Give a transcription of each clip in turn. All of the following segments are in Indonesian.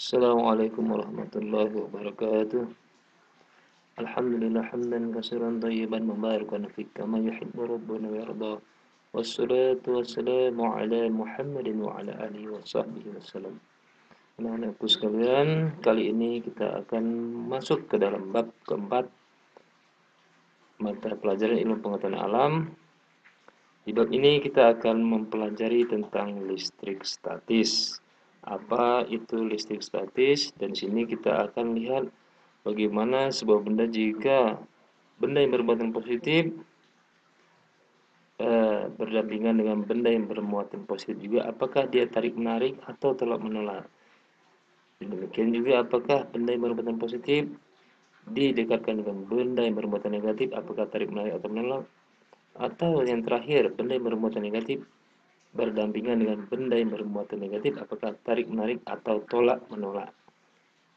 Assalamualaikum warahmatullahi wabarakatuh. Alhamdulillah hamdan katsiran thayyiban mubarakan fi kama yuhibbu rabbuna wa yarda. Wassalatu wassalamu ala Muhammadin wa ala alihi wa sahbihi wasallam. Anak-anakku sekalian, kali ini kita akan masuk ke dalam bab keempat mata pelajaran ilmu pengetahuan alam. Di bab ini kita akan mempelajari tentang listrik statis. Apa itu listrik statis? Dan di sini kita akan lihat bagaimana sebuah benda jika benda yang bermuatan positif berdampingan dengan benda yang bermuatan positif juga, apakah dia tarik menarik atau tolak menolak. Demikian juga apakah benda yang bermuatan positif didekatkan dengan benda yang bermuatan negatif, apakah tarik menarik atau menolak. Atau yang terakhir, benda yang bermuatan negatif berdampingan dengan benda yang bermuatan negatif, apakah tarik menarik atau tolak menolak.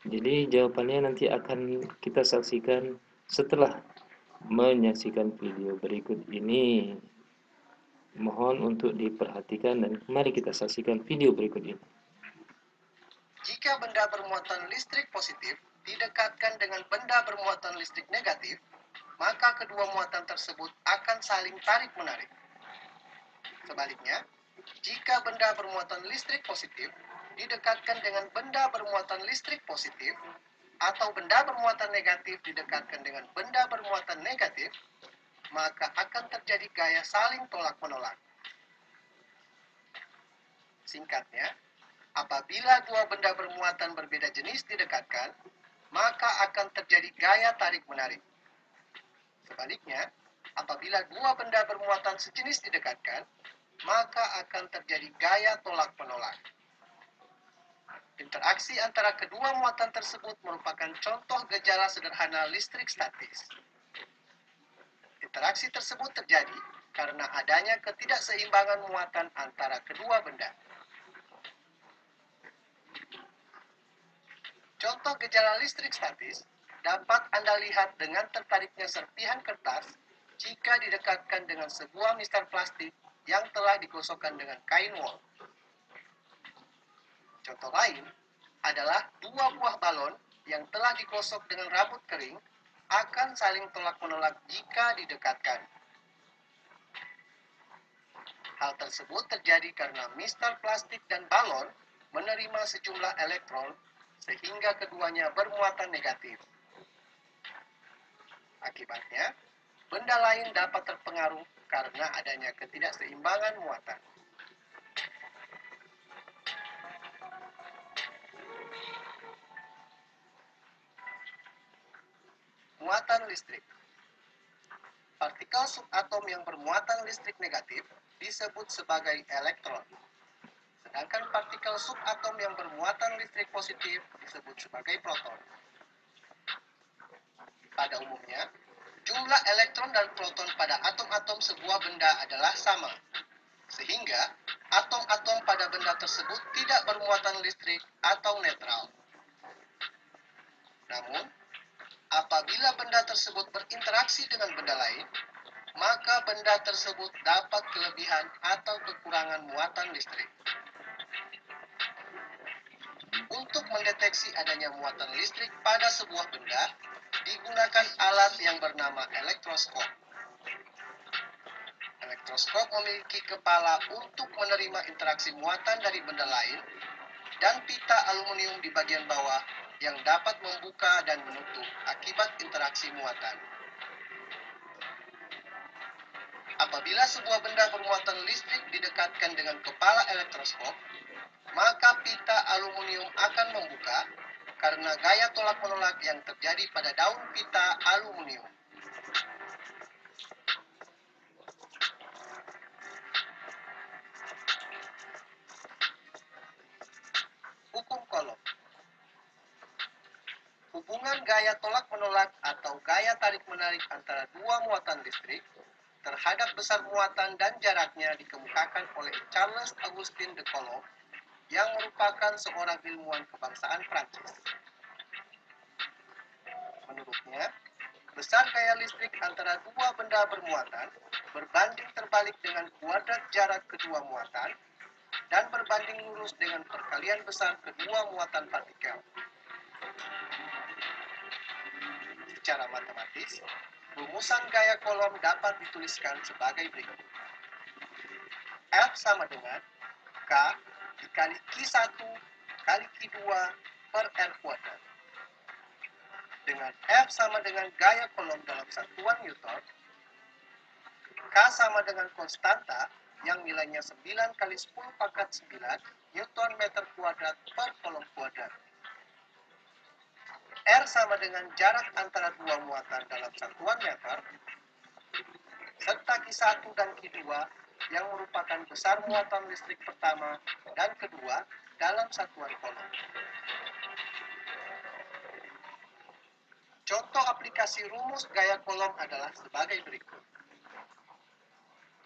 Jadi jawabannya nanti akan kita saksikan setelah menyaksikan video berikut ini. Mohon untuk diperhatikan dan mari kita saksikan video berikut ini. Jika benda bermuatan listrik positif didekatkan dengan benda bermuatan listrik negatif, maka kedua muatan tersebut akan saling tarik-menarik. Sebaliknya, jika benda bermuatan listrik positif didekatkan dengan benda bermuatan listrik positif, atau benda bermuatan negatif didekatkan dengan benda bermuatan negatif, maka akan terjadi gaya saling tolak-menolak. Singkatnya, apabila dua benda bermuatan berbeda jenis didekatkan, maka akan terjadi gaya tarik-menarik. Sebaliknya, apabila dua benda bermuatan sejenis didekatkan, maka akan terjadi gaya tolak-menolak. Interaksi antara kedua muatan tersebut merupakan contoh gejala sederhana listrik statis. Interaksi tersebut terjadi karena adanya ketidakseimbangan muatan antara kedua benda. Contoh gejala listrik statis dapat Anda lihat dengan tertariknya serpihan kertas jika didekatkan dengan sebuah mistar plastik yang telah digosokkan dengan kain wol. Contoh lain adalah dua buah balon yang telah digosok dengan rambut kering akan saling tolak-menolak jika didekatkan. Hal tersebut terjadi karena mistar plastik dan balon menerima sejumlah elektron sehingga keduanya bermuatan negatif. Akibatnya, benda lain dapat terpengaruh karena adanya ketidakseimbangan muatan. Muatan listrik. Partikel subatom yang bermuatan listrik negatif disebut sebagai elektron. Sedangkan partikel subatom yang bermuatan listrik positif disebut sebagai proton. Pada umumnya, jumlah elektron dan proton pada atom-atom sebuah benda adalah sama, sehingga atom-atom pada benda tersebut tidak bermuatan listrik atau netral. Namun, apabila benda tersebut berinteraksi dengan benda lain, maka benda tersebut dapat kelebihan atau kekurangan muatan listrik. Untuk mendeteksi adanya muatan listrik pada sebuah benda, digunakan alat yang bernama elektroskop. Elektroskop memiliki kepala untuk menerima interaksi muatan dari benda lain dan pita aluminium di bagian bawah yang dapat membuka dan menutup akibat interaksi muatan. Apabila sebuah benda bermuatan listrik didekatkan dengan kepala elektroskop, maka pita aluminium akan membuka karena gaya tolak-menolak yang terjadi pada daun pita aluminium. Hukum Coulomb. Hubungan gaya tolak-menolak atau gaya tarik-menarik antara dua muatan listrik terhadap besar muatan dan jaraknya dikemukakan oleh Charles Augustin de Coulomb yang merupakan seorang ilmuwan kebangsaan Prancis. Menurutnya, besar gaya listrik antara dua benda bermuatan berbanding terbalik dengan kuadrat jarak kedua muatan, dan berbanding lurus dengan perkalian besar kedua muatan partikel. Secara matematis, rumusan gaya kolom dapat dituliskan sebagai berikut. F sama dengan K dikali Q1 kali Q2 per R kuadrat. Dengan F sama dengan gaya kolom dalam satuan Newton, K sama dengan konstanta yang nilainya 9 kali 10 pangkat 9 Newton meter kuadrat per kolom kuadrat. R sama dengan jarak antara dua muatan dalam satuan meter, serta Q1 dan Q2 yang merupakan besar muatan listrik pertama dan kedua dalam satuan kolom. Contoh aplikasi rumus gaya kolom adalah sebagai berikut.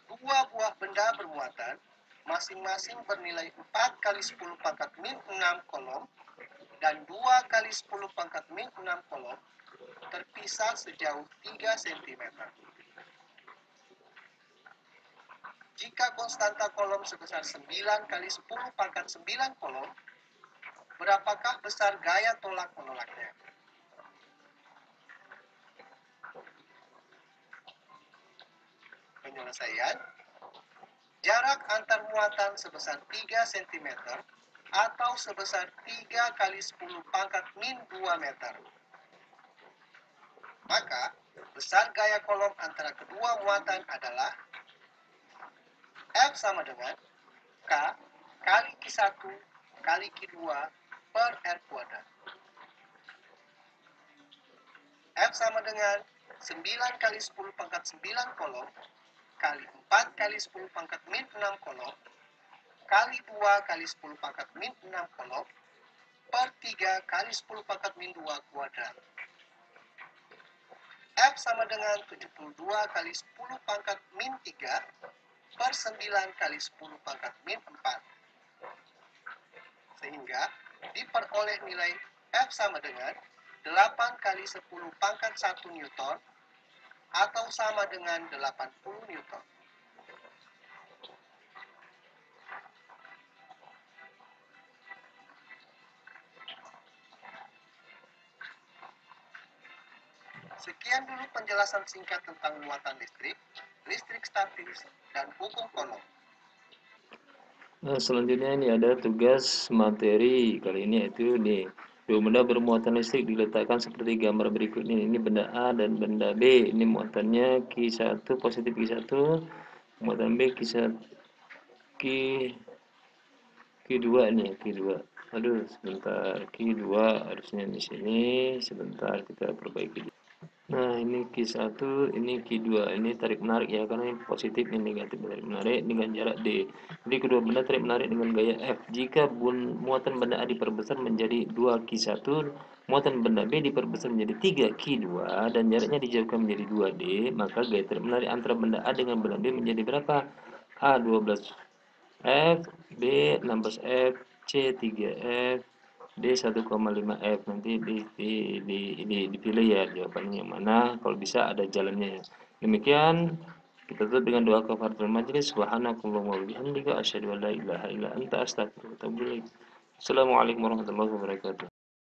Dua buah benda bermuatan, masing-masing bernilai 4 kali 10 pangkat min 6 kolom dan 2 kali 10 pangkat min 6 kolom, terpisah sejauh 3 cm. Jika konstanta kolom sebesar 9 kali 10 pangkat 9 kolom, berapakah besar gaya tolak menolaknya? Penyelesaian, jarak antar muatan sebesar 3 cm atau sebesar 3 kali 10 pangkat min 2 meter. Maka, besar gaya kolom antara kedua muatan adalah F sama dengan K kali Q1 kali Q2 per R kuadrat. F sama dengan 9 kali 10 pangkat 9 kolom kali 4 kali 10 pangkat min 6 kolom kali 2 kali 10 pangkat min 6 kolom per 3 kali 10 pangkat min 2 kuadrat. F sama dengan 72 kali 10 pangkat min 3 per 9 kali 10 pangkat min 4. Sehingga diperoleh nilai F sama dengan 8 kali 10 pangkat 1 Newton atau sama dengan 80 Newton. Sekian dulu penjelasan singkat tentang muatan listrik, listrik statis, dan hukum kolom. Nah, selanjutnya ini ada tugas materi kali ini, yaitu nih, dua benda bermuatan listrik diletakkan seperti gambar berikut ini. Ini benda A dan benda B. Ini muatannya Q1 positif Q1, muatan B Q2 nih, Q2. Aduh, sebentar, Q2 harusnya di sini. Sebentar kita perbaiki. Nah, ini Q1, ini Q2. Ini tarik menarik ya, karena ini positif, ini negatif. Tarik menarik dengan jarak D. Jadi kedua benda tarik menarik dengan gaya F. Jika muatan benda A diperbesar menjadi 2Q1, muatan benda B diperbesar menjadi 3Q2 dan jaraknya dijauhkan menjadi 2D, maka gaya tarik menarik antara benda A dengan benda B menjadi berapa? A 12 F, B 16 F, C 3 F, D 1,5 F. Nanti dipilih ya jawabannya yang mana, kalau bisa ada jalannya ya. Demikian, kita tutup dengan doa kafaratul majelis. Subhanakallahumma wa bihamdika asyhadu an la ilaha illa anta astaghfiruka wa atubu ilaik. Assalamualaikum warahmatullahi wabarakatuh.